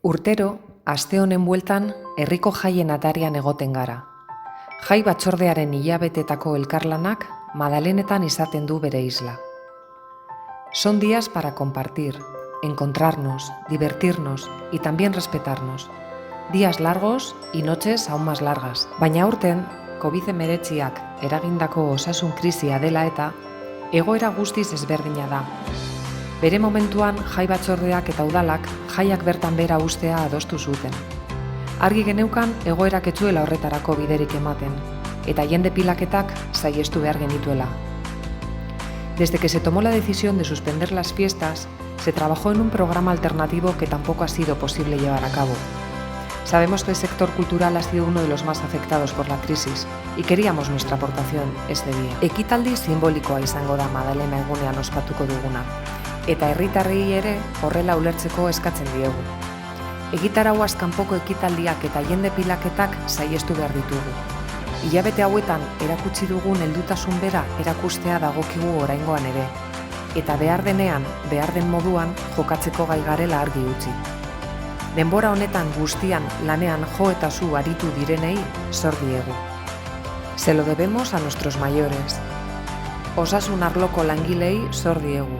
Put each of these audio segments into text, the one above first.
Urtero, aste honen bueltan, herriko jaien atarian egoten gara. Jai batzordearen hilabetetako elkarlanak Madalenetan izaten du bere isla. Son días para compartir, encontrarnos, divertirnos y también respetarnos. Días largos y noches aún más largas. Baina aurten, COVID-19ak eragindako osasun krisia dela eta, egoera guztiz ezberdina da. Bere momentuan jai batzordeak eta udalak jaiak bertan bera ustea adostu zuten. Argi geneukan egoerak ez zuela horretarako biderik ematen, eta jende pilaketak saihestu behar genituela. Desde que se tomó la decisión de suspender las fiestas, se trabajó en un programa alternativo que tampoco ha sido posible llevar a cabo. Sabemos que el sector cultural ha sido uno de los más afectados por la crisis y queríamos nuestra aportación este día. Ekitaldi simbolikoa izango da Madalena egunean ospatuko duguna, eta herritarrei ere horrela ulertzeko eskatzen diegu. Egitarauaz kanpoko ekitaldiak eta jende pilaketak saihestu behar ditugu. Hilabete hauetan erakutsi dugun heldutasun bera erakustea dagokigu oraingoan ere, eta behar denean, behar den moduan jokatzeko gai garela argi utzi. Denbora honetan guztian lanean jo eta zu aritu direnei zor diegu. Se lo debemos a nuestros mayores. Osasun arloko langilei zor diegu.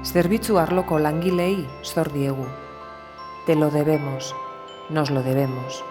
Zerbitzu arloko langilei zor diegu. Te lo debemos, nos lo debemos.